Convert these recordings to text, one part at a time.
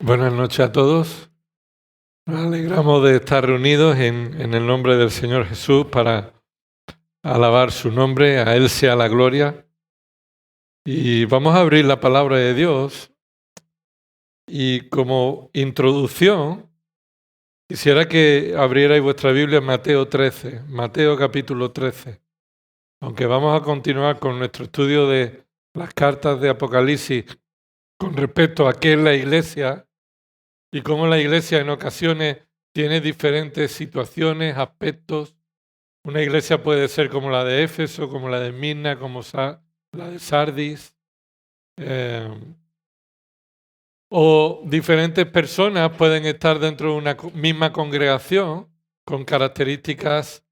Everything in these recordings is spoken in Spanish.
Buenas noches a todos. Nos alegramos de estar reunidos en el nombre del Señor Jesús para alabar su nombre, a Él sea la gloria. Y vamos a abrir la palabra de Dios. Y como introducción, quisiera que abrierais vuestra Biblia en Mateo 13, Mateo capítulo 13. Aunque vamos a continuar con nuestro estudio de las cartas de Apocalipsis con respecto a qué es la iglesia, y cómo la iglesia en ocasiones tiene diferentes situaciones, aspectos. Una iglesia puede ser como la de Éfeso, como la de Mirna, como la de Sardis. O diferentes personas pueden estar dentro de una misma congregación con características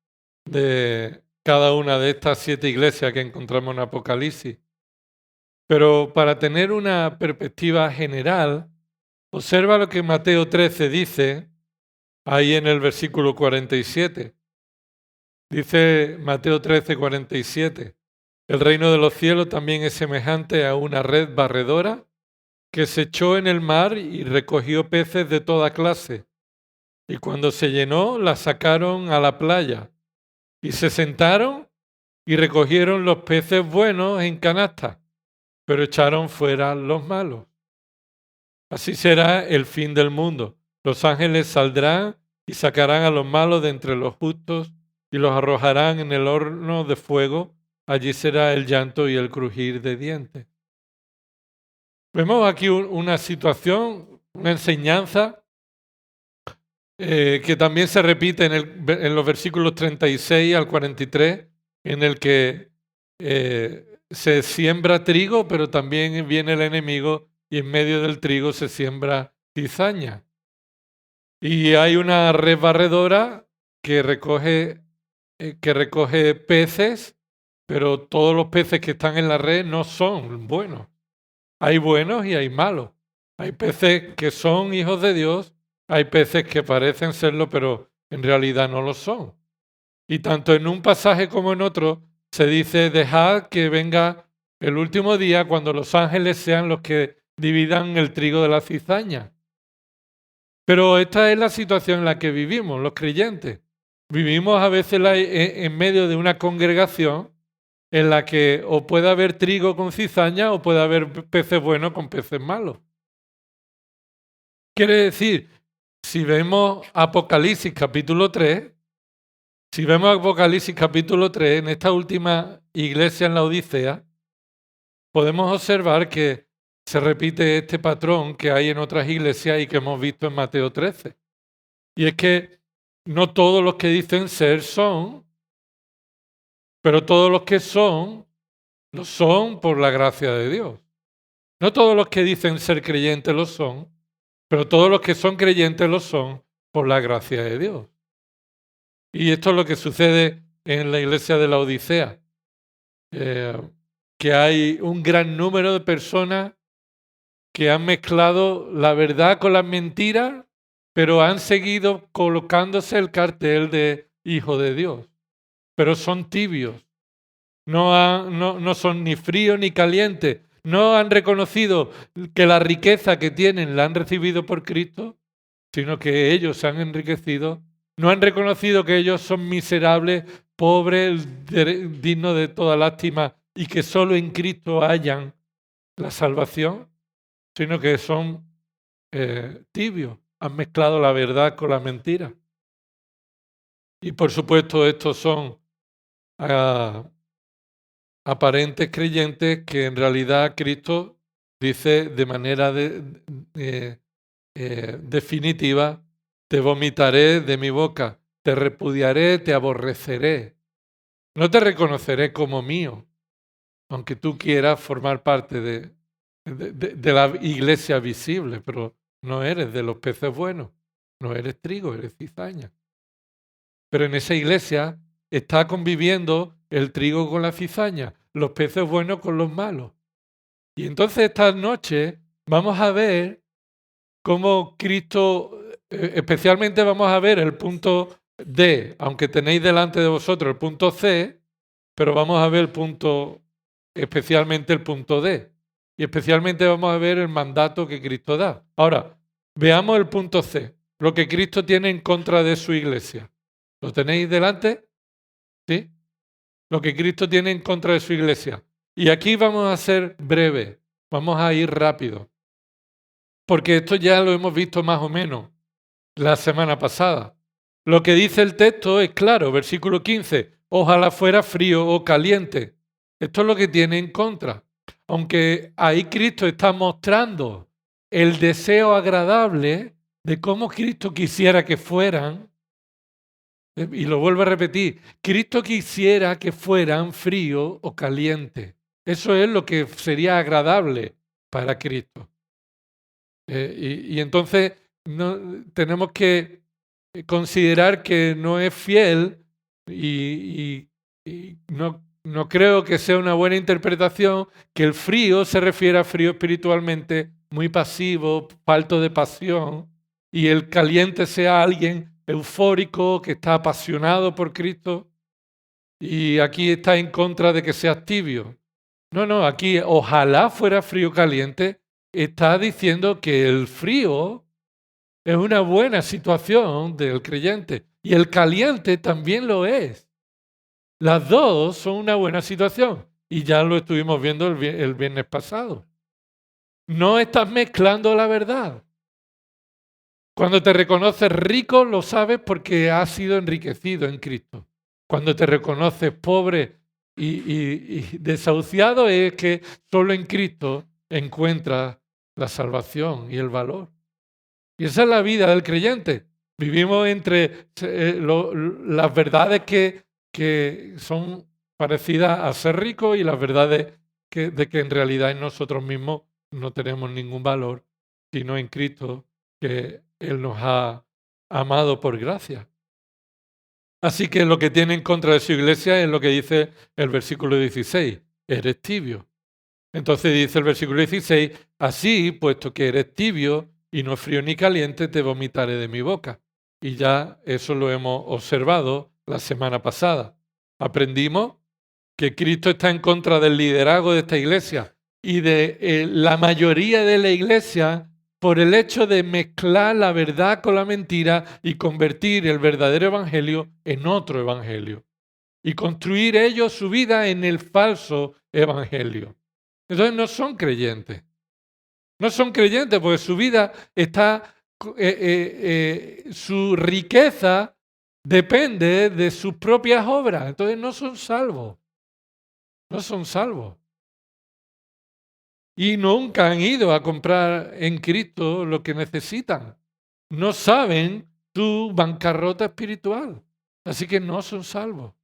de cada una de estas 7 iglesias que encontramos en Apocalipsis. Pero para tener una perspectiva general, observa lo que Mateo 13 dice ahí en el versículo 47. Dice Mateo 13, 47. El reino de los cielos también es semejante a una red barredora que se echó en el mar y recogió peces de toda clase. Y cuando se llenó, la sacaron a la playa y se sentaron y recogieron los peces buenos en canastas, pero echaron fuera los malos. Así será el fin del mundo. Los ángeles saldrán y sacarán a los malos de entre los justos y los arrojarán en el horno de fuego. Allí será el llanto y el crujir de dientes. Vemos aquí una situación, una enseñanza que también se repite en los versículos 36 al 43, en el que se siembra trigo, pero también viene el enemigo y en medio del trigo se siembra cizaña. Y hay una red barredora que recoge peces, pero todos los peces que están en la red no son buenos. Hay buenos y hay malos. Hay peces que son hijos de Dios, hay peces que parecen serlo, pero en realidad no lo son. Y tanto en un pasaje como en otro se dice: dejad que venga el último día cuando los ángeles sean los que dividan el trigo de la cizaña. Pero esta es la situación en la que vivimos, los creyentes. Vivimos a veces en medio de una congregación en la que o puede haber trigo con cizaña o puede haber peces buenos con peces malos. Quiere decir, si vemos Apocalipsis capítulo 3, en esta última iglesia en la Odisea, podemos observar que se repite este patrón que hay en otras iglesias y que hemos visto en Mateo 13. Y es que no todos los que dicen ser son, pero todos los que son, lo son por la gracia de Dios. No todos los que dicen ser creyentes lo son, pero todos los que son creyentes lo son por la gracia de Dios. Y esto es lo que sucede en la iglesia de la Odisea, que hay un gran número de personas que han mezclado la verdad con las mentiras, pero han seguido colocándose el cartel de hijo de Dios. Pero son tibios, no son ni fríos ni calientes, no han reconocido que la riqueza que tienen la han recibido por Cristo, sino que ellos se han enriquecido. No han reconocido que ellos son miserables, pobres, dignos de toda lástima y que solo en Cristo hayan la salvación, sino que son tibios, han mezclado la verdad con la mentira. Y por supuesto estos son aparentes creyentes que en realidad Cristo dice de manera definitiva: te vomitaré de mi boca, te repudiaré, te aborreceré. No te reconoceré como mío, aunque tú quieras formar parte de la iglesia visible, pero no eres de los peces buenos, no eres trigo, eres cizaña. Pero en esa iglesia está conviviendo el trigo con la cizaña, los peces buenos con los malos. Y entonces esta noche vamos a ver cómo Cristo, especialmente vamos a ver el punto D, aunque tenéis delante de vosotros el punto C, pero vamos a ver especialmente el punto D. Y especialmente vamos a ver el mandato que Cristo da. Ahora, Veamos el punto C, lo que Cristo tiene en contra de su iglesia. ¿Lo tenéis delante? ¿Sí? Lo que Cristo tiene en contra de su iglesia. Y aquí vamos a ser breves, vamos a ir rápido, porque esto ya lo hemos visto más o menos la semana pasada. Lo que dice el texto es claro, versículo 15, ojalá fuera frío o caliente. Esto es lo que tiene en contra. Aunque ahí Cristo está mostrando el deseo agradable de cómo Cristo quisiera que fueran, y lo vuelvo a repetir, Cristo quisiera que fueran frío o caliente. Eso es lo que sería agradable para Cristo. Y entonces tenemos que considerar que no es fiel y no creo que sea una buena interpretación que el frío se refiere a frío espiritualmente, muy pasivo, falto de pasión, y el caliente sea alguien eufórico que está apasionado por Cristo y aquí está en contra de que seas tibio. No, aquí ojalá fuera frío caliente, está diciendo que el frío es una buena situación del creyente y el caliente también lo es. Las dos son una buena situación y ya lo estuvimos viendo el viernes pasado. No estás mezclando la verdad. Cuando te reconoces rico, lo sabes porque has sido enriquecido en Cristo. Cuando te reconoces pobre y desahuciado, es que solo en Cristo encuentras la salvación y el valor. Y esa es la vida del creyente. Vivimos entre las verdades que son parecidas a ser ricos y las verdades de que en realidad en nosotros mismos no tenemos ningún valor, sino en Cristo, que Él nos ha amado por gracia. Así que lo que tiene en contra de su iglesia es lo que dice el versículo 16, eres tibio. Entonces dice el versículo 16, así, puesto que eres tibio y no frío ni caliente, te vomitaré de mi boca. Y ya eso lo hemos observado la semana pasada. Aprendimos que Cristo está en contra del liderazgo de esta iglesia y de la mayoría de la iglesia por el hecho de mezclar la verdad con la mentira y convertir el verdadero evangelio en otro evangelio y construir ellos su vida en el falso evangelio. Entonces no son creyentes. No son creyentes porque su vida está, su riqueza depende de sus propias obras. Entonces no son salvos. No son salvos. Y nunca han ido a comprar en Cristo lo que necesitan. No saben su bancarrota espiritual. Así que no son salvos.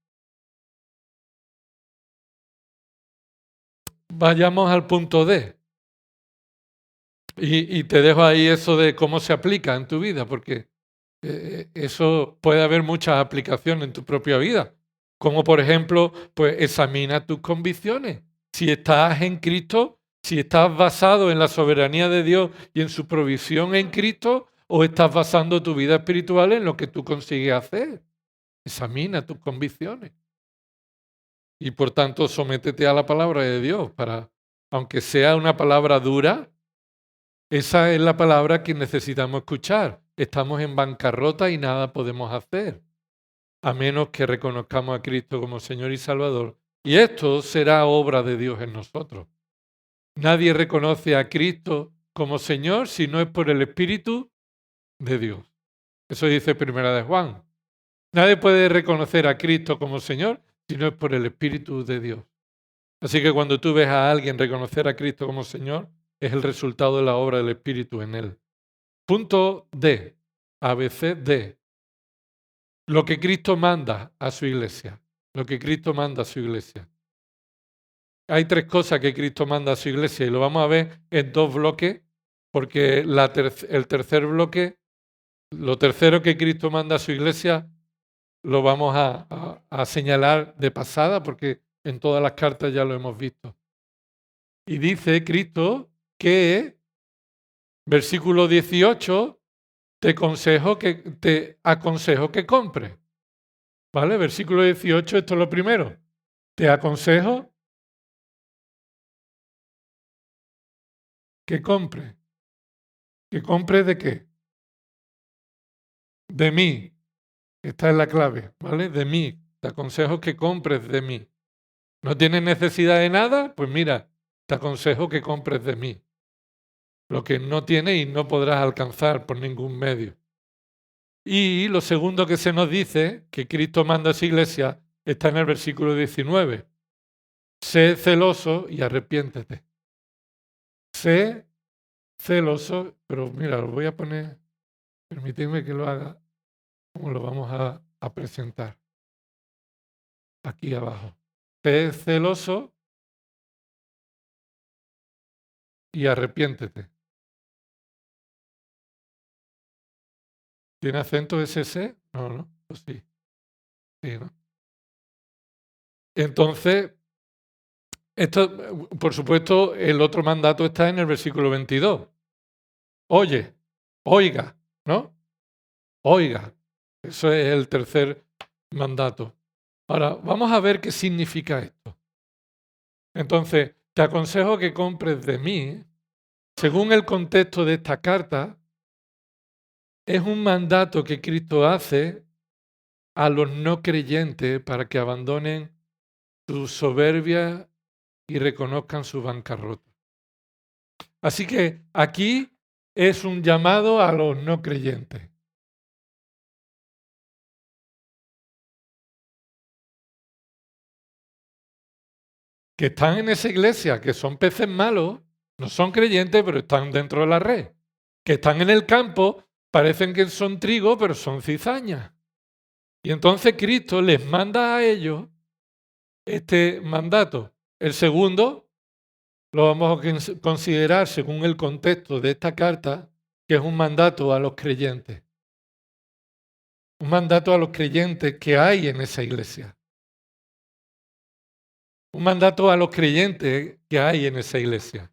Vayamos al punto D. Y te dejo ahí eso de cómo se aplica en tu vida, porque eso puede haber muchas aplicaciones en tu propia vida. Como por ejemplo, pues examina tus convicciones. Si estás en Cristo, si estás basado en la soberanía de Dios y en su provisión en Cristo, o estás basando tu vida espiritual en lo que tú consigues hacer. Examina tus convicciones. Y por tanto, sométete a la palabra de Dios para, aunque sea una palabra dura, esa es la palabra que necesitamos escuchar. Estamos en bancarrota y nada podemos hacer, a menos que reconozcamos a Cristo como Señor y Salvador. Y esto será obra de Dios en nosotros. Nadie reconoce a Cristo como Señor si no es por el Espíritu de Dios. Eso dice Primera de Juan. Nadie puede reconocer a Cristo como Señor si no es por el Espíritu de Dios. Así que cuando tú ves a alguien reconocer a Cristo como Señor, es el resultado de la obra del Espíritu en él. Punto D, ABCD. Lo que Cristo manda a su iglesia. Lo que Cristo manda a su iglesia. Hay tres cosas que Cristo manda a su iglesia y lo vamos a ver en dos bloques, porque el tercer bloque, lo tercero que Cristo manda a su iglesia, lo vamos a señalar de pasada, porque en todas las cartas ya lo hemos visto. Y dice Cristo que, versículo 18, te aconsejo que compre. ¿Vale? Versículo 18, esto es lo primero. Te aconsejo que compre. ¿Que compre de qué? de mí. Esta es la clave, ¿vale? De mí. Te aconsejo que compres de mí. ¿No tienes necesidad de nada? Pues mira, te aconsejo que compres de mí. Lo que no tienes y no podrás alcanzar por ningún medio. Y lo segundo que se nos dice, que Cristo manda a su iglesia, está en el versículo 19. Sé celoso y arrepiéntete. Sé celoso, pero mira, lo voy a poner, permíteme que lo haga, como lo vamos a presentar. Aquí abajo. Sé celoso y arrepiéntete. ¿Tiene acento ese C? No, no, pues sí. Sí, ¿no? Entonces, esto, por supuesto, el otro mandato está en el versículo 22. Oye, oiga, ¿no? Oiga. Eso es el tercer mandato. Ahora, vamos a ver qué significa esto. Entonces, te aconsejo que compres de mí, según el contexto de esta carta, es un mandato que Cristo hace a los no creyentes para que abandonen su soberbia y reconozcan su bancarrota. Así que aquí es un llamado a los no creyentes. Que están en esa iglesia, que son peces malos, no son creyentes, pero están dentro de la red. Que están en el campo, parecen que son trigo, pero son cizañas. Y entonces Cristo les manda a ellos este mandato. El segundo lo vamos a considerar según el contexto de esta carta, que es un mandato a los creyentes. Un mandato a los creyentes que hay en esa iglesia. Un mandato a los creyentes que hay en esa iglesia.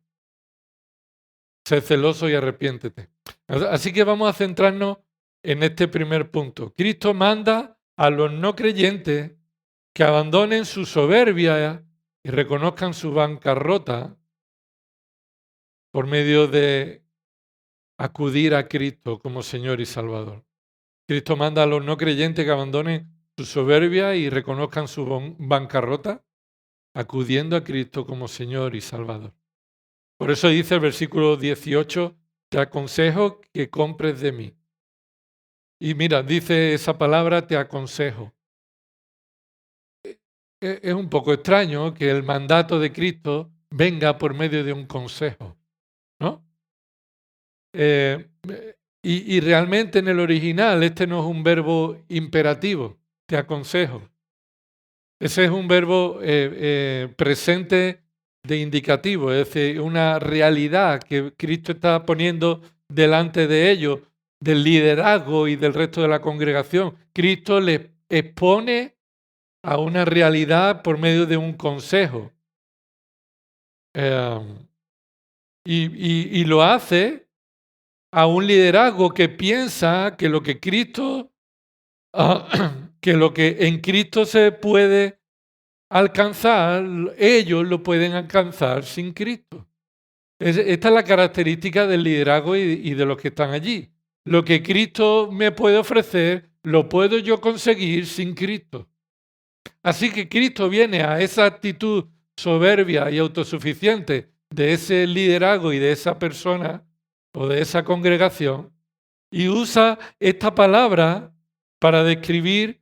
Sé celoso y arrepiéntete. Así que vamos a centrarnos en este primer punto. Cristo manda a los no creyentes que abandonen su soberbia y reconozcan su bancarrota por medio de acudir a Cristo como Señor y Salvador. Cristo manda a los no creyentes que abandonen su soberbia y reconozcan su bancarrota, acudiendo a Cristo como Señor y Salvador. Por eso dice el versículo 18, te aconsejo que compres de mí. Y mira, dice esa palabra, te aconsejo. Es un poco extraño que el mandato de Cristo venga por medio de un consejo, ¿no? Y realmente en el original este no es un verbo imperativo, te aconsejo. Ese es un verbo presente de indicativo, es decir, una realidad que Cristo está poniendo delante de ellos, del liderazgo y del resto de la congregación. Cristo les expone a una realidad por medio de un consejo. Y lo hace a un liderazgo que piensa que lo que Cristo, que lo que en Cristo se puede alcanzar, ellos lo pueden alcanzar sin Cristo. Esta es la característica del liderazgo y de los que están allí. Lo que Cristo me puede ofrecer, lo puedo yo conseguir sin Cristo. Así que Cristo viene a esa actitud soberbia y autosuficiente de ese liderazgo y de esa persona o de esa congregación y usa esta palabra para describir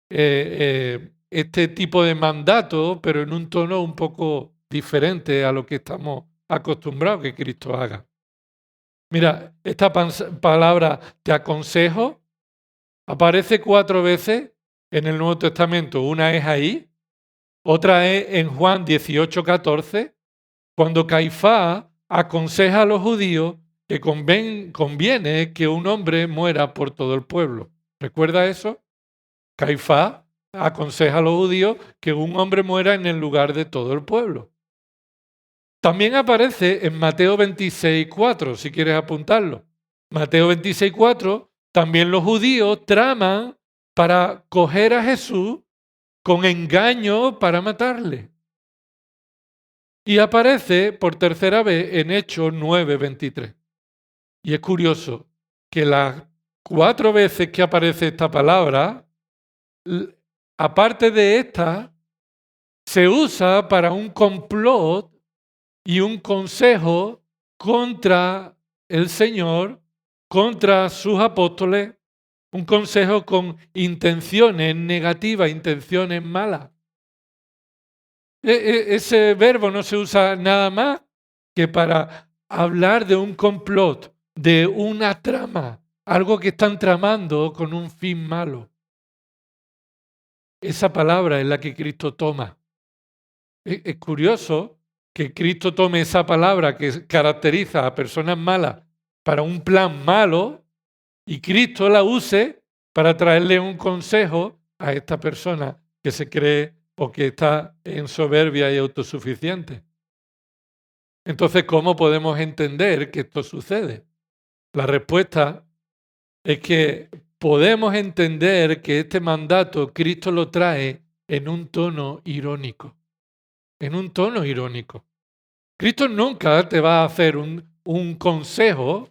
este tipo de mandato, pero en un tono un poco diferente a lo que estamos acostumbrados que Cristo haga. Mira, esta palabra te aconsejo aparece 4 veces en el Nuevo Testamento. Una es ahí, otra es en Juan 18:14, cuando Caifás aconseja a los judíos que conviene que un hombre muera por todo el pueblo. ¿Recuerda eso? Caifás aconseja a los judíos que un hombre muera en el lugar de todo el pueblo. También aparece en Mateo 26:4, si quieres apuntarlo. Mateo 26:4, también los judíos traman para coger a Jesús con engaño para matarle. Y aparece por tercera vez en Hechos 9:23. Y es curioso que las 4 veces que aparece esta palabra, aparte de esta, se usa para un complot y un consejo contra el Señor, contra sus apóstoles, un consejo con intenciones negativas, intenciones malas. Ese verbo no se usa nada más que para hablar de un complot, de una trama, algo que están tramando con un fin malo. Esa palabra es la que Cristo toma. Es curioso que Cristo tome esa palabra que caracteriza a personas malas para un plan malo y Cristo la use para traerle un consejo a esta persona que se cree o que está en soberbia y autosuficiente. Entonces, ¿cómo podemos entender que esto sucede? La respuesta es que podemos entender que este mandato Cristo lo trae en un tono irónico. En un tono irónico. Cristo nunca te va a hacer un consejo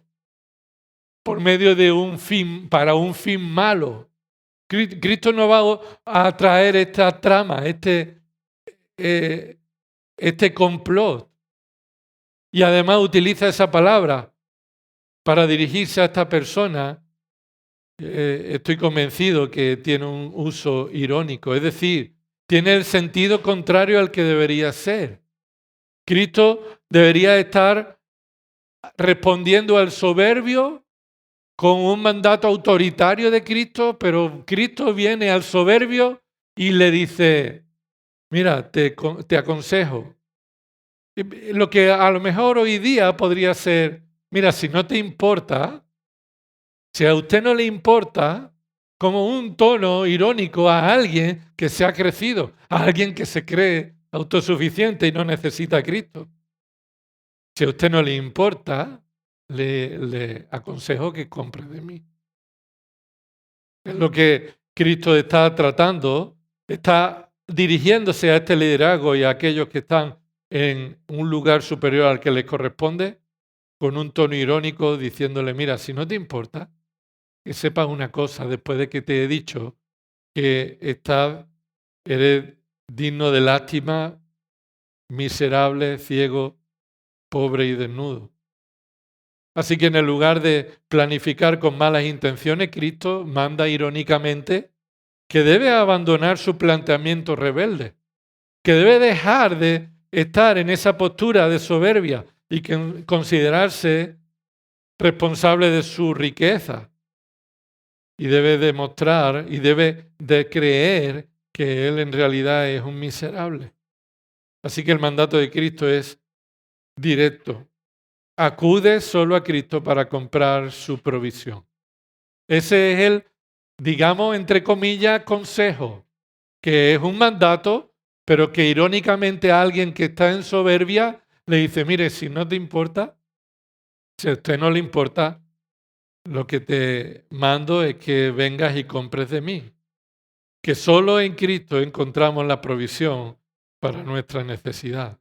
por medio de un fin, para un fin malo. Cristo no va a traer esta trama, este complot. Y además utiliza esa palabra para dirigirse a esta persona. Estoy convencido que tiene un uso irónico, es decir, tiene el sentido contrario al que debería ser. Cristo debería estar respondiendo al soberbio con un mandato autoritario de Cristo, pero Cristo viene al soberbio y le dice, mira, te aconsejo. Lo que a lo mejor hoy día podría ser, mira, si no te importa, si a usted no le importa, como un tono irónico a alguien que se ha crecido, a alguien que se cree autosuficiente y no necesita a Cristo. Si a usted no le importa, le aconsejo que compre de mí. Es lo que Cristo está tratando, está dirigiéndose a este liderazgo y a aquellos que están en un lugar superior al que les corresponde, con un tono irónico, diciéndole, mira, si no te importa, que sepas una cosa, después de que te he dicho que eres digno de lástima, miserable, ciego, pobre y desnudo. Así que en el lugar de planificar con malas intenciones, Cristo manda irónicamente que debe abandonar su planteamiento rebelde, que debe dejar de estar en esa postura de soberbia y considerarse responsable de su riqueza. Y debe demostrar y debe de creer que él en realidad es un miserable. Así que el mandato de Cristo es directo. Acude solo a Cristo para comprar su provisión. Ese es el, digamos, entre comillas, consejo, que es un mandato, pero que irónicamente a alguien que está en soberbia le dice, mire, si no te importa, si a usted no le importa, lo que te mando es que vengas y compres de mí. Que solo en Cristo encontramos la provisión para nuestra necesidad.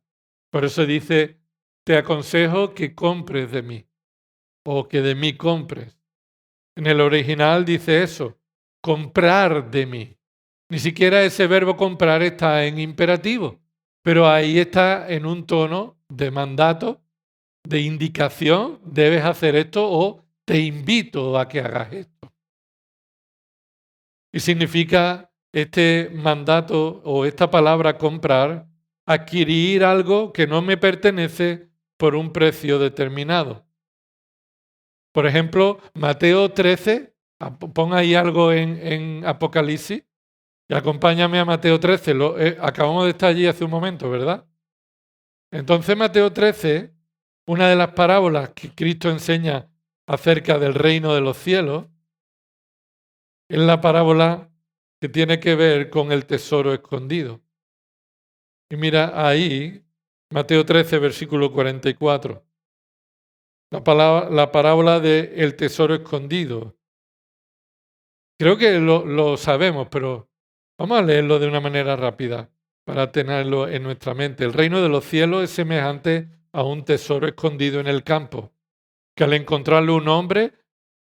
Por eso dice, te aconsejo que compres de mí o que de mí compres. En el original dice eso, comprar de mí. Ni siquiera ese verbo comprar está en imperativo, pero ahí está en un tono de mandato, de indicación, debes hacer esto o te invito a que hagas esto. Y significa este mandato o esta palabra comprar, adquirir algo que no me pertenece por un precio determinado. Por ejemplo, Mateo 13, pon ahí algo en Apocalipsis y acompáñame a Mateo 13. Acabamos de estar allí hace un momento, ¿verdad? Entonces Mateo 13, una de las parábolas que Cristo enseña acerca del reino de los cielos, es la parábola que tiene que ver con el tesoro escondido. Y mira ahí, Mateo 13, versículo 44. La parábola del tesoro escondido. Creo que lo sabemos, pero vamos a leerlo de una manera rápida para tenerlo en nuestra mente. El reino de los cielos es semejante a un tesoro escondido en el campo, que al encontrarlo un hombre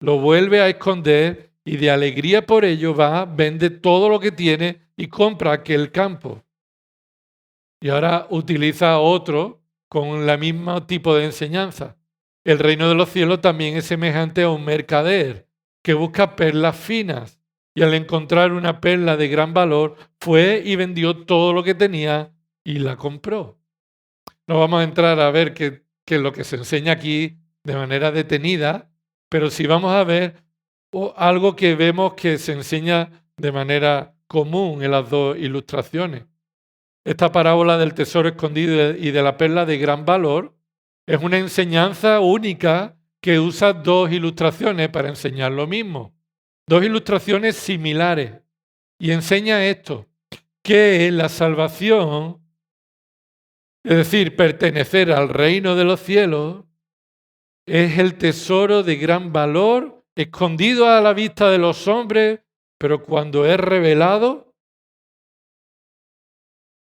lo vuelve a esconder y de alegría por ello va, vende todo lo que tiene y compra aquel campo. Y ahora utiliza otro con el mismo tipo de enseñanza. El reino de los cielos también es semejante a un mercader que busca perlas finas y al encontrar una perla de gran valor fue y vendió todo lo que tenía y la compró. No vamos a entrar a ver qué es lo que se enseña aquí de manera detenida, pero sí vamos a ver algo que vemos que se enseña de manera común en las dos ilustraciones. Esta parábola del tesoro escondido y de la perla de gran valor es una enseñanza única que usa dos ilustraciones para enseñar lo mismo. Dos ilustraciones similares. Y enseña esto, que la salvación, es decir, pertenecer al reino de los cielos, es el tesoro de gran valor, escondido a la vista de los hombres, pero cuando es revelado,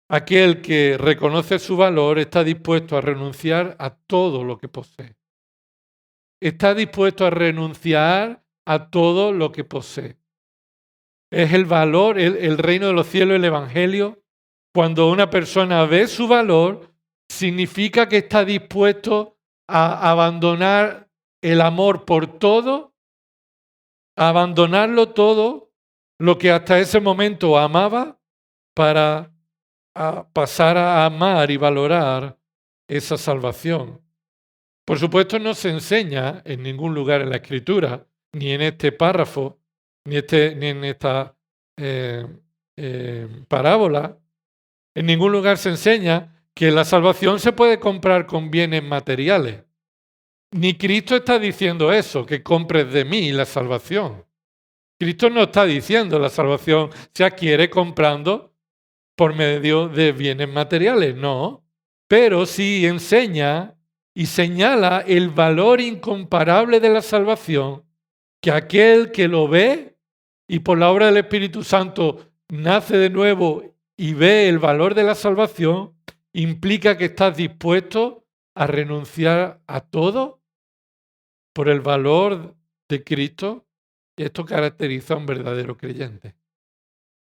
aquel que reconoce su valor está dispuesto a renunciar a todo lo que posee. Está dispuesto a renunciar a todo lo que posee. Es el valor, el reino de los cielos, el evangelio. Cuando una persona ve su valor, significa que está dispuesto a abandonar el amor por todo, a abandonarlo todo, lo que hasta ese momento amaba, para pasar a amar y valorar esa salvación. Por supuesto, no se enseña en ningún lugar en la Escritura, ni en este párrafo, ni en esta parábola. En ningún lugar se enseña que la salvación se puede comprar con bienes materiales. Ni Cristo está diciendo eso, que compres de mí la salvación. Cristo no está diciendo la salvación se adquiere comprando por medio de bienes materiales, no. Pero sí enseña y señala el valor incomparable de la salvación, que aquel que lo ve y por la obra del Espíritu Santo nace de nuevo y ve el valor de la salvación, implica que estás dispuesto a renunciar a todo por el valor de Cristo. Y esto caracteriza a un verdadero creyente.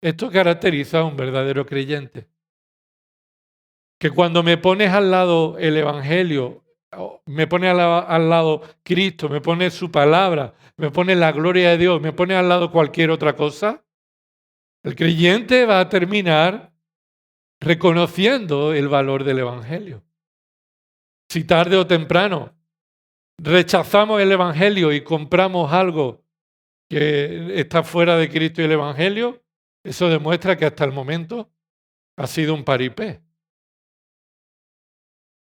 Esto caracteriza a un verdadero creyente. Que cuando me pones al lado el Evangelio, me pones al lado Cristo, me pones su palabra, me pones la gloria de Dios, me pones al lado cualquier otra cosa, el creyente va a terminar reconociendo el valor del Evangelio. Si tarde o temprano rechazamos el Evangelio y compramos algo que está fuera de Cristo y el Evangelio, eso demuestra que hasta el momento ha sido un paripé.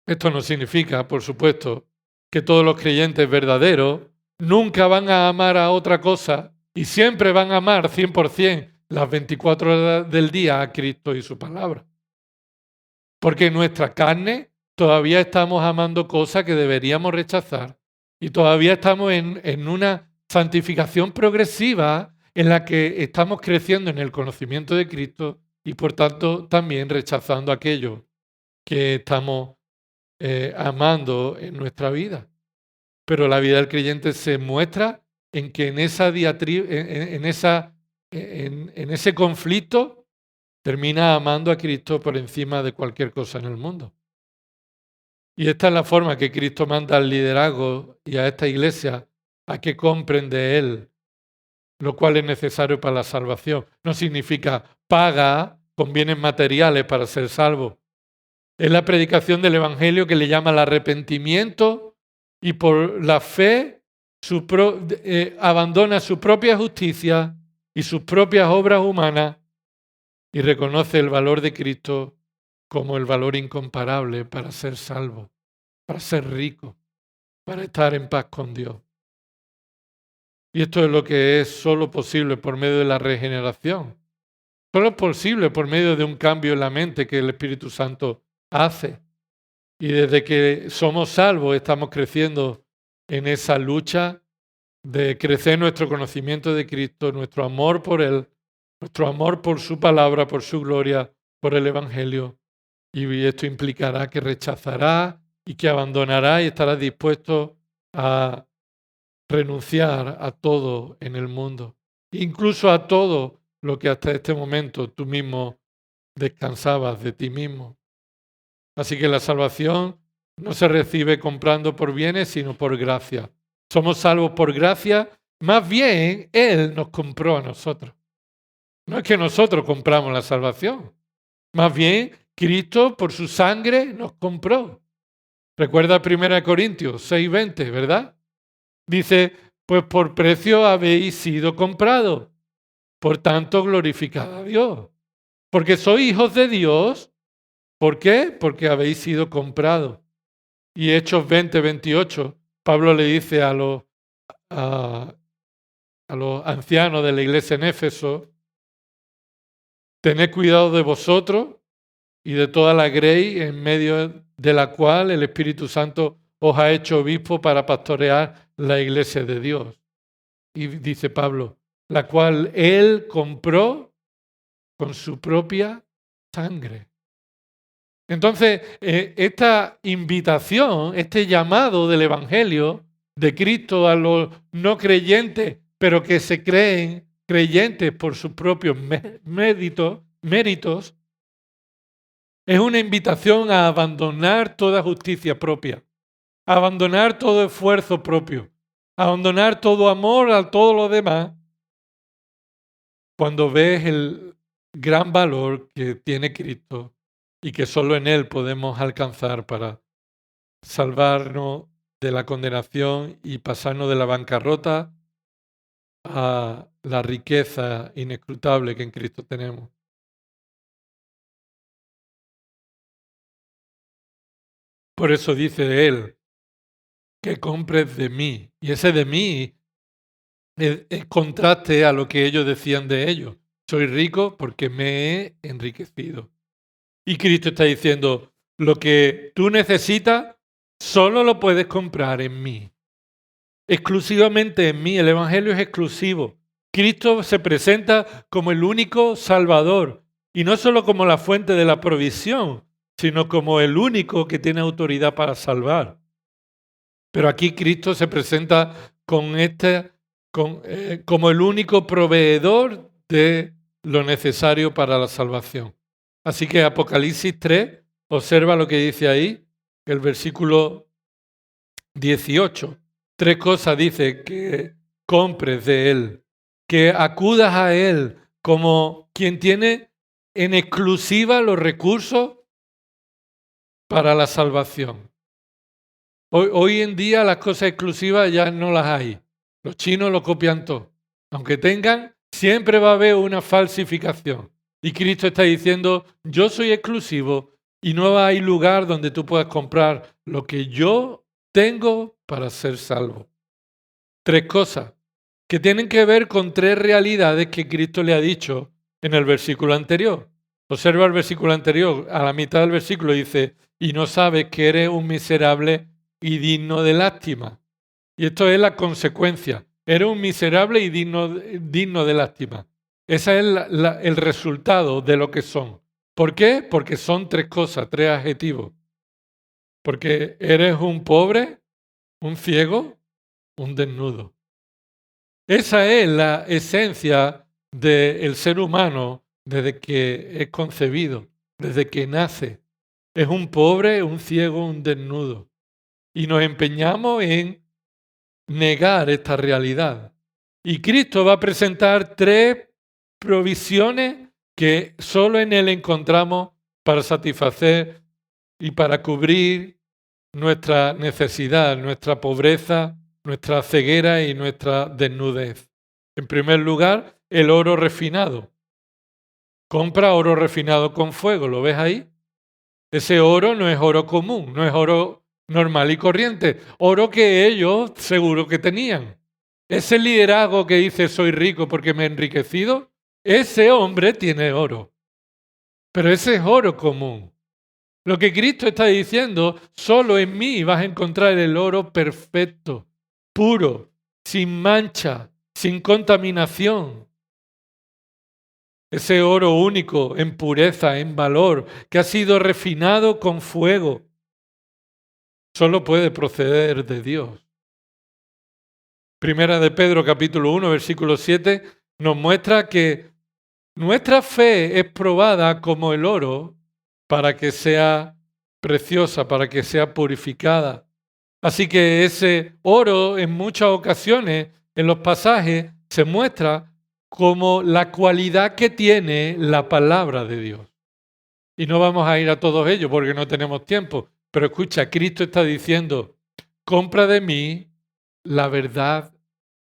Esto no significa, por supuesto, que todos los creyentes verdaderos nunca van a amar a otra cosa y siempre van a amar 100% las 24 horas del día a Cristo y su palabra. Porque en nuestra carne todavía estamos amando cosas que deberíamos rechazar y todavía estamos en una santificación progresiva en la que estamos creciendo en el conocimiento de Cristo y por tanto también rechazando aquello que estamos amando en nuestra vida. Pero la vida del creyente se muestra en que en esa diatriba, en ese conflicto, termina amando a Cristo por encima de cualquier cosa en el mundo. Y esta es la forma que Cristo manda al liderazgo y a esta iglesia a que compren de Él, lo cual es necesario para la salvación. No significa paga con bienes materiales para ser salvo. Es la predicación del Evangelio que le llama al arrepentimiento y por la fe abandona su propia justicia y sus propias obras humanas y reconoce el valor de Cristo como el valor incomparable para ser salvo, para ser rico, para estar en paz con Dios. Y esto es lo que es solo posible por medio de la regeneración. Solo es posible por medio de un cambio en la mente que el Espíritu Santo hace. Y desde que somos salvos estamos creciendo en esa lucha de crecer nuestro conocimiento de Cristo, nuestro amor por Él, nuestro amor por su palabra, por su gloria, por el Evangelio. Y esto implicará que rechazará y que abandonará y estará dispuesto a renunciar a todo en el mundo, incluso a todo lo que hasta este momento tú mismo descansabas de ti mismo. Así que la salvación no se recibe comprando por bienes, sino por gracia. Somos salvos por gracia, más bien Él nos compró a nosotros. No es que nosotros compramos la salvación, más bien Cristo por su sangre nos compró. Recuerda 1 Corintios 6:20, ¿verdad? Dice, pues por precio habéis sido comprados, por tanto glorificad a Dios. Porque sois hijos de Dios. ¿Por qué? Porque habéis sido comprados. Y Hechos 20:28, Pablo le dice a los ancianos de la iglesia en Éfeso, tened cuidado de vosotros y de toda la grey en medio de la cual el Espíritu Santo os ha hecho obispo para pastorear la iglesia de Dios. Y dice Pablo, la cual Él compró con su propia sangre. Entonces, esta invitación, este llamado del Evangelio de Cristo a los no creyentes, pero que se creen creyentes por sus propios méritos, es una invitación a abandonar toda justicia propia, a abandonar todo esfuerzo propio, a abandonar todo amor a todo lo demás, cuando ves el gran valor que tiene Cristo y que solo en Él podemos alcanzar para salvarnos de la condenación y pasarnos de la bancarrota a la riqueza inescrutable que en Cristo tenemos. Por eso dice de Él, que compres de mí. Y ese de mí es contraste a lo que ellos decían de ellos. Soy rico porque me he enriquecido. Y Cristo está diciendo, lo que tú necesitas solo lo puedes comprar en mí. Exclusivamente en mí. El Evangelio es exclusivo. Cristo se presenta como el único Salvador. Y no solo como la fuente de la provisión, sino como el único que tiene autoridad para salvar. Pero aquí Cristo se presenta como el único proveedor de lo necesario para la salvación. Así que Apocalipsis 3, observa lo que dice ahí, el versículo 18. 3 cosas dice: que compres de Él, que acudas a Él como quien tiene en exclusiva los recursos para la salvación. Hoy en día las cosas exclusivas ya no las hay. Los chinos lo copian todo. Aunque tengan, siempre va a haber una falsificación. Y Cristo está diciendo, yo soy exclusivo y no hay lugar donde tú puedas comprar lo que yo tengo para ser salvo. 3 cosas que tienen que ver con 3 realidades que Cristo le ha dicho en el versículo anterior. Observa el versículo anterior, a la mitad del versículo dice, y no sabes que eres un miserable y digno de lástima. Y esto es la consecuencia. Eres un miserable y digno de lástima. Ese es el resultado de lo que son. ¿Por qué? Porque son 3 cosas, 3 adjetivos. Porque eres un pobre, un ciego, un desnudo. Esa es la esencia del ser humano desde que es concebido, desde que nace. Es un pobre, un ciego, un desnudo. Y nos empeñamos en negar esta realidad. Y Cristo va a presentar 3 provisiones que solo en Él encontramos para satisfacer y para cubrir nuestra necesidad, nuestra pobreza, nuestra ceguera y nuestra desnudez. En primer lugar, el oro refinado. Compra oro refinado con fuego, ¿lo ves ahí? Ese oro no es oro común, no es oro normal y corriente, oro que ellos seguro que tenían. Ese liderazgo que dice soy rico porque me he enriquecido, ese hombre tiene oro. Pero ese es oro común. Lo que Cristo está diciendo, solo en mí vas a encontrar el oro perfecto, puro, sin mancha, sin contaminación. Ese oro único en pureza, en valor, que ha sido refinado con fuego, solo puede proceder de Dios. Primera de Pedro, capítulo 1, versículo 7, nos muestra que nuestra fe es probada como el oro para que sea preciosa, para que sea purificada. Así que ese oro en muchas ocasiones en los pasajes se muestra como la cualidad que tiene la palabra de Dios. Y no vamos a ir a todos ellos porque no tenemos tiempo. Pero escucha, Cristo está diciendo, compra de mí la verdad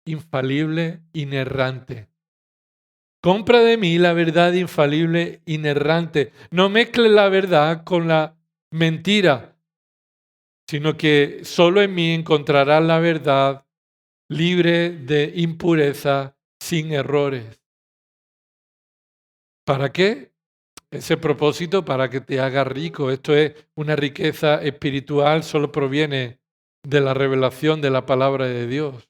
infalible, inerrante. Compra de mí la verdad infalible, inerrante. No mezcle la verdad con la mentira, sino que solo en mí encontrarás la verdad libre de impureza, sin errores. ¿Para qué? Ese propósito para que te haga rico. Esto es una riqueza espiritual, solo proviene de la revelación de la palabra de Dios.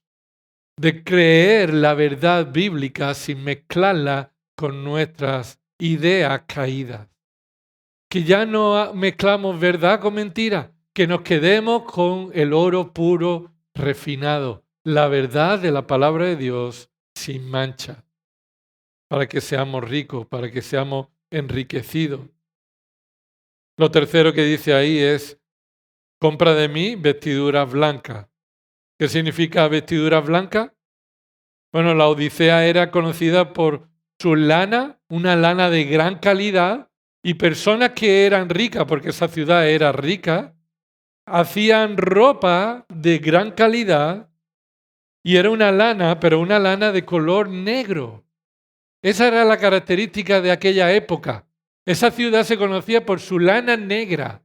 De creer la verdad bíblica sin mezclarla con nuestras ideas caídas. Que ya no mezclamos verdad con mentira, que nos quedemos con el oro puro refinado, la verdad de la palabra de Dios sin mancha, para que seamos ricos, para que seamos enriquecidos. Lo tercero que dice ahí es, compra de mí vestiduras blancas. ¿Qué significa vestiduras blancas? Bueno, la Odisea era conocida por su lana, una lana de gran calidad, y personas que eran ricas, porque esa ciudad era rica, hacían ropa de gran calidad y era una lana, pero una lana de color negro. Esa era la característica de aquella época. Esa ciudad se conocía por su lana negra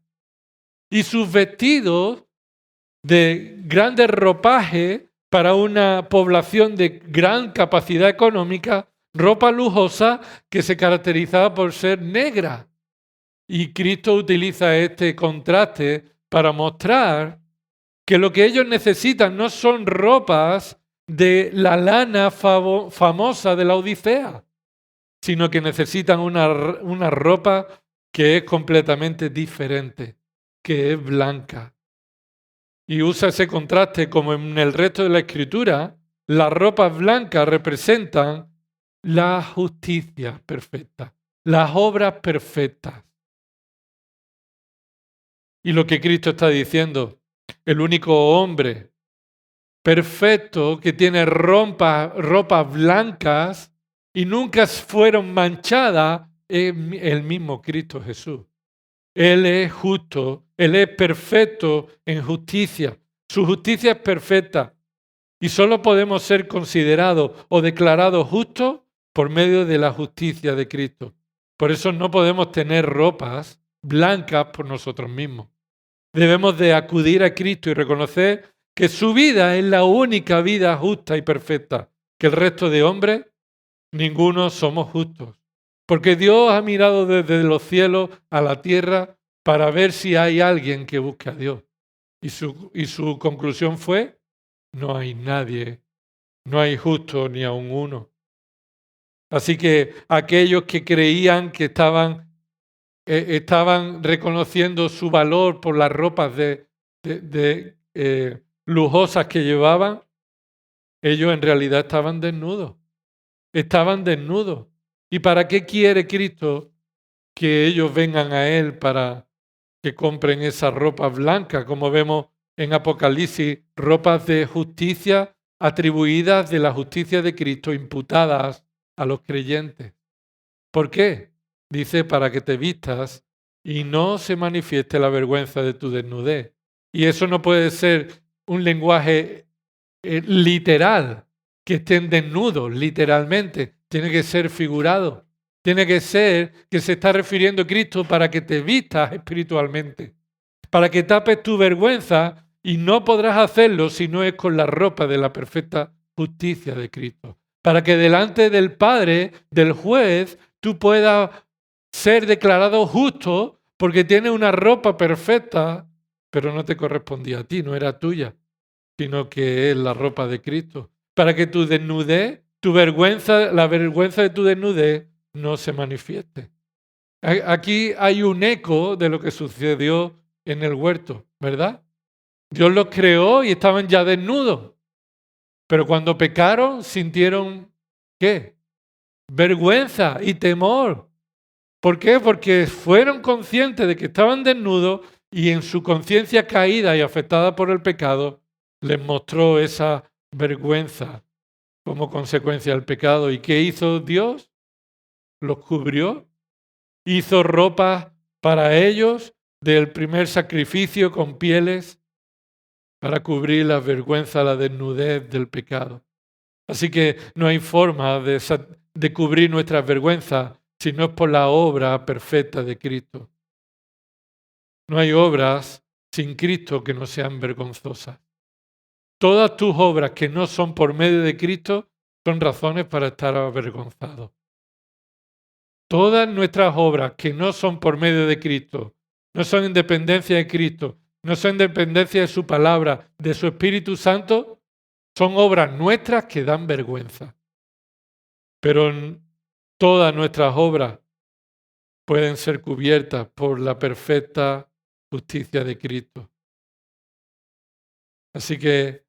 y sus vestidos de grandes ropajes para una población de gran capacidad económica, ropa lujosa que se caracterizaba por ser negra. Y Cristo utiliza este contraste para mostrar que lo que ellos necesitan no son ropas de la lana famosa de la Odisea, sino que necesitan una ropa que es completamente diferente, que es blanca. Y usa ese contraste como en el resto de la Escritura. Las ropas blancas representan la justicia perfecta, las obras perfectas. Y lo que Cristo está diciendo, el único hombre perfecto que tiene ropas blancas y nunca fueron manchadas es el mismo Cristo Jesús. Él es justo, Él es perfecto en justicia. Su justicia es perfecta y solo podemos ser considerados o declarados justos por medio de la justicia de Cristo. Por eso no podemos tener ropas blancas por nosotros mismos. Debemos de acudir a Cristo y reconocer que su vida es la única vida justa y perfecta, que el resto de hombres, ninguno somos justos. Porque Dios ha mirado desde los cielos a la tierra para ver si hay alguien que busque a Dios. Y su conclusión fue, no hay nadie, no hay justo ni aun uno. Así que aquellos que creían que estaban reconociendo su valor por las ropas lujosas que llevaban, ellos en realidad estaban desnudos. Estaban desnudos. ¿Y para qué quiere Cristo que ellos vengan a Él para que compren esa ropa blanca? Como vemos en Apocalipsis, ropas de justicia atribuidas de la justicia de Cristo, imputadas a los creyentes. ¿Por qué? Dice, para que te vistas y no se manifieste la vergüenza de tu desnudez. Y eso no puede ser un lenguaje literal, que estén desnudos, literalmente. Tiene que ser figurado. Tiene que ser que se está refiriendo a Cristo para que te vistas espiritualmente, para que tapes tu vergüenza y no podrás hacerlo si no es con la ropa de la perfecta justicia de Cristo. Para que delante del Padre, del juez, tú puedas ser declarado justo porque tienes una ropa perfecta, pero no te correspondía a ti, no era tuya, sino que es la ropa de Cristo. Para que tu desnudez, tu vergüenza, la vergüenza de tu desnudez no se manifieste. Aquí hay un eco de lo que sucedió en el huerto, ¿verdad? Dios los creó y estaban ya desnudos. Pero cuando pecaron, sintieron, ¿qué? Vergüenza y temor. ¿Por qué? Porque fueron conscientes de que estaban desnudos y en su conciencia caída y afectada por el pecado, les mostró esa vergüenza como consecuencia del pecado. ¿Y qué hizo Dios? Los cubrió. Hizo ropas para ellos del primer sacrificio con pieles para cubrir la vergüenza, la desnudez del pecado. Así que no hay forma de cubrir nuestras vergüenzas si no es por la obra perfecta de Cristo. No hay obras sin Cristo que no sean vergonzosas. Todas tus obras que no son por medio de Cristo son razones para estar avergonzados. Todas nuestras obras que no son por medio de Cristo, no son en dependencia de Cristo, no son en dependencia de su palabra, de su Espíritu Santo, son obras nuestras que dan vergüenza. Pero todas nuestras obras pueden ser cubiertas por la perfecta justicia de Cristo. Así que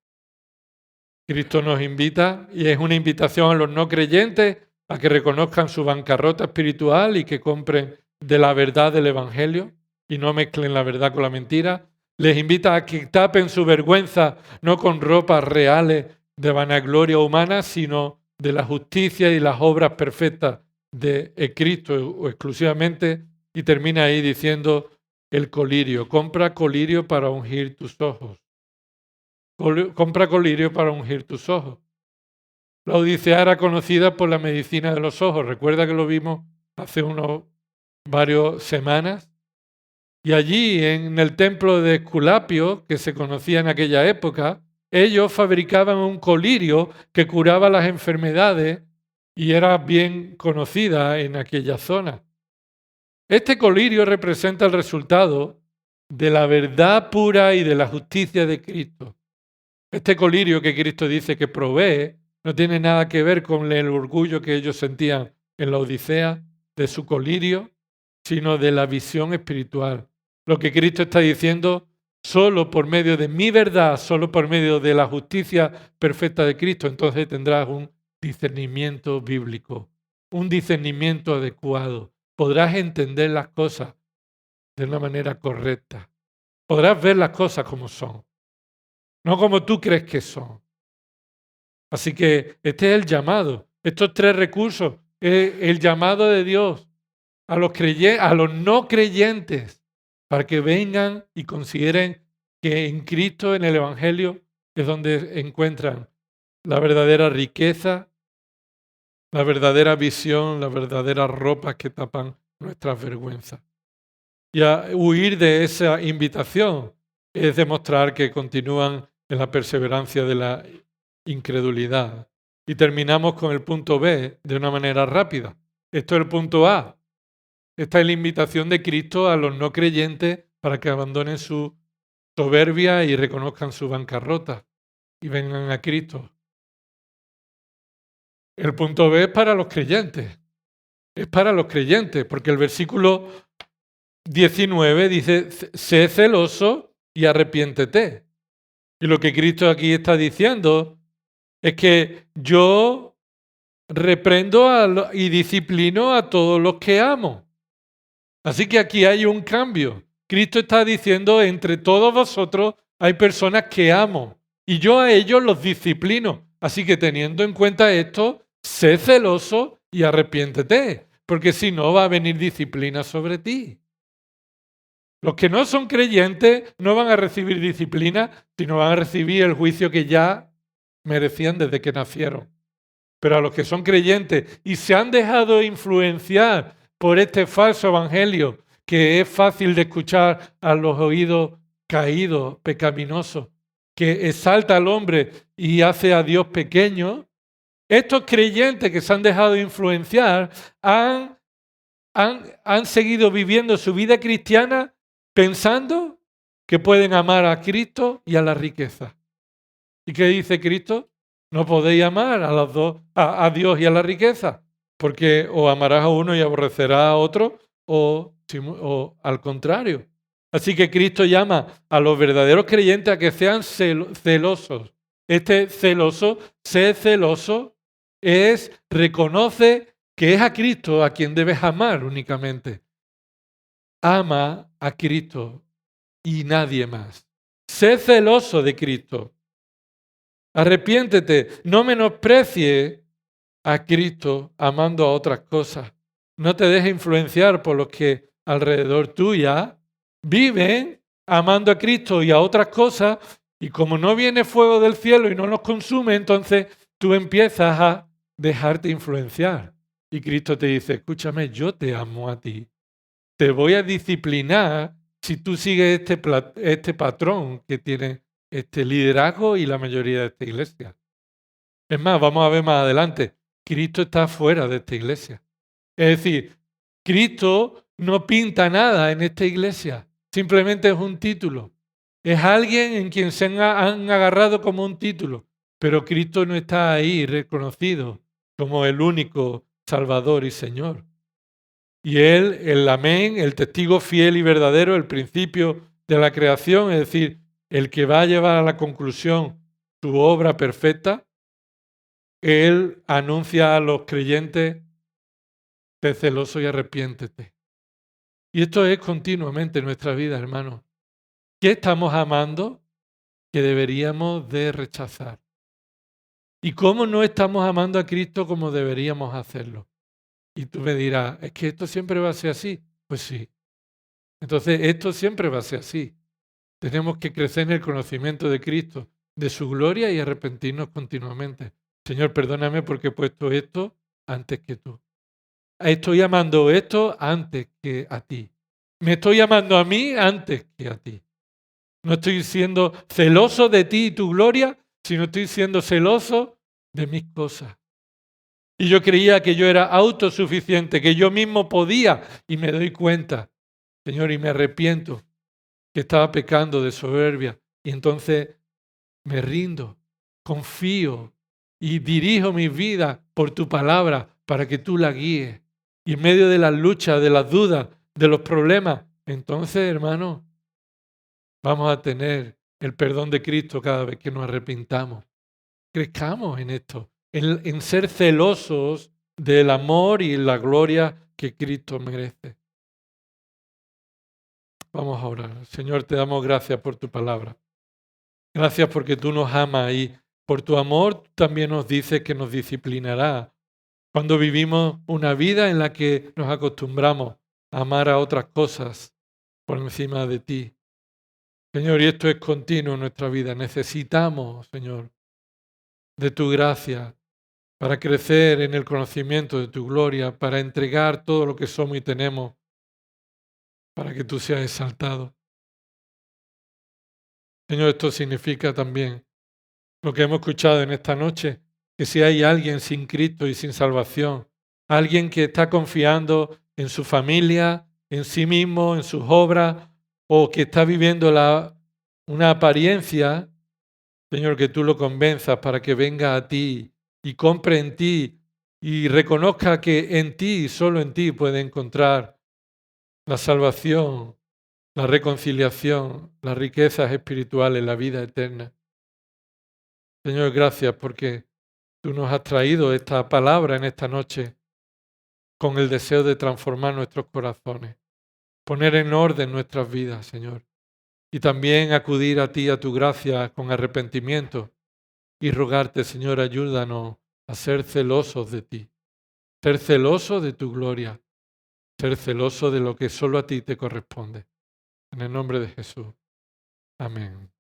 Cristo nos invita, y es una invitación a los no creyentes a que reconozcan su bancarrota espiritual y que compren de la verdad del Evangelio y no mezclen la verdad con la mentira. Les invita a que tapen su vergüenza no con ropas reales de vanagloria humana, sino de la justicia y las obras perfectas de Cristo o exclusivamente. Y termina ahí diciendo el colirio. Compra colirio para ungir tus ojos. Compra colirio para ungir tus ojos. La Odisea era conocida por la medicina de los ojos. Recuerda que lo vimos hace varias semanas. Y allí, en el templo de Esculapio, que se conocía en aquella época, ellos fabricaban un colirio que curaba las enfermedades y era bien conocida en aquella zona. Este colirio representa el resultado de la verdad pura y de la justicia de Cristo. Este colirio que Cristo dice que provee no tiene nada que ver con el orgullo que ellos sentían en la Odisea de su colirio, sino de la visión espiritual. Lo que Cristo está diciendo, solo por medio de mi verdad, solo por medio de la justicia perfecta de Cristo, entonces tendrás un discernimiento bíblico, un discernimiento adecuado. Podrás entender las cosas de una manera correcta. Podrás ver las cosas como son, no como tú crees que son. Así que este es el llamado. Estos tres recursos, el llamado de Dios a los no creyentes, para que vengan y consideren que en Cristo, en el Evangelio, es donde encuentran la verdadera riqueza, la verdadera visión, las verdaderas ropas que tapan nuestras vergüenzas. Y a huir de esa invitación es demostrar que continúan en la perseverancia de la incredulidad. Y terminamos con el punto B de una manera rápida. Esto es el punto A. Esta es la invitación de Cristo a los no creyentes para que abandonen su soberbia y reconozcan su bancarrota y vengan a Cristo. El punto B es para los creyentes. Es para los creyentes, porque el versículo 19 dice, sé celoso y arrepiéntete. Y lo que Cristo aquí está diciendo es que yo reprendo y disciplino a todos los que amo. Así que aquí hay un cambio. Cristo está diciendo, entre todos vosotros hay personas que amo y yo a ellos los disciplino. Así que teniendo en cuenta esto, sé celoso y arrepiéntete, porque si no va a venir disciplina sobre ti. Los que no son creyentes no van a recibir disciplina, sino van a recibir el juicio que ya merecían desde que nacieron. Pero a los que son creyentes y se han dejado influenciar por este falso evangelio, que es fácil de escuchar a los oídos caídos, pecaminosos, que exalta al hombre y hace a Dios pequeño, estos creyentes que se han dejado influenciar han seguido viviendo su vida cristiana pensando que pueden amar a Cristo y a la riqueza. ¿Y qué dice Cristo? No podéis amar a los dos, a Dios y a la riqueza, porque o amarás a uno y aborrecerás a otro, o al contrario. Así que Cristo llama a los verdaderos creyentes a que sean celosos. Este celoso, ser celoso, reconoce que es a Cristo a quien debes amar únicamente. Ama a Cristo y nadie más. Sé celoso de Cristo. Arrepiéntete, no menosprecie a Cristo amando a otras cosas. No te dejes influenciar por los que alrededor tuya viven amando a Cristo y a otras cosas, y como no viene fuego del cielo y no los consume, entonces tú empiezas a dejarte influenciar. Y Cristo te dice, escúchame, yo te amo a ti. Te voy a disciplinar si tú sigues este patrón que tiene este liderazgo y la mayoría de esta iglesia. Es más, vamos a ver más adelante, Cristo está fuera de esta iglesia. Es decir, Cristo no pinta nada en esta iglesia, simplemente es un título. Es alguien en quien se han agarrado como un título, pero Cristo no está ahí reconocido como el único Salvador y Señor. Y Él, el amén, el testigo fiel y verdadero, el principio de la creación, es decir, el que va a llevar a la conclusión su obra perfecta, Él anuncia a los creyentes, sé celoso y arrepiéntete. Y esto es continuamente en nuestra vida, hermanos. ¿Qué estamos amando que deberíamos de rechazar? ¿Y cómo no estamos amando a Cristo como deberíamos hacerlo? Y tú me dirás, ¿es que esto siempre va a ser así? Pues sí. Entonces, esto siempre va a ser así. Tenemos que crecer en el conocimiento de Cristo, de su gloria y arrepentirnos continuamente. Señor, perdóname porque he puesto esto antes que tú. Estoy amando esto antes que a ti. Me estoy amando a mí antes que a ti. No estoy siendo celoso de ti y tu gloria, sino estoy siendo celoso de mis cosas. Y yo creía que yo era autosuficiente, que yo mismo podía, y me doy cuenta, Señor, y me arrepiento que estaba pecando de soberbia. Y entonces me rindo, confío y dirijo mi vida por tu palabra para que tú la guíes. Y en medio de las luchas, de las dudas, de los problemas, entonces, hermano, vamos a tener el perdón de Cristo cada vez que nos arrepintamos. Crezcamos en esto, en ser celosos del amor y la gloria que Cristo merece. Vamos a orar. Señor, te damos gracias por tu palabra. Gracias porque tú nos amas y por tu amor también nos dices que nos disciplinará cuando vivimos una vida en la que nos acostumbramos a amar a otras cosas por encima de ti. Señor, y esto es continuo en nuestra vida. Necesitamos, Señor, de tu gracia para crecer en el conocimiento de tu gloria, para entregar todo lo que somos y tenemos, para que tú seas exaltado. Señor, esto significa también lo que hemos escuchado en esta noche, que si hay alguien sin Cristo y sin salvación, alguien que está confiando en su familia, en sí mismo, en sus obras, o que está viviendo una apariencia, Señor, que tú lo convenzas para que venga a ti y compre en ti y reconozca que en ti, solo en ti, puede encontrar la salvación, la reconciliación, las riquezas espirituales, la vida eterna. Señor, gracias porque tú nos has traído esta palabra en esta noche con el deseo de transformar nuestros corazones, poner en orden nuestras vidas, Señor, y también acudir a ti, a tu gracia, con arrepentimiento y rogarte, Señor, ayúdanos a ser celosos de ti, ser celosos de tu gloria, ser celosos de lo que solo a ti te corresponde. En el nombre de Jesús. Amén.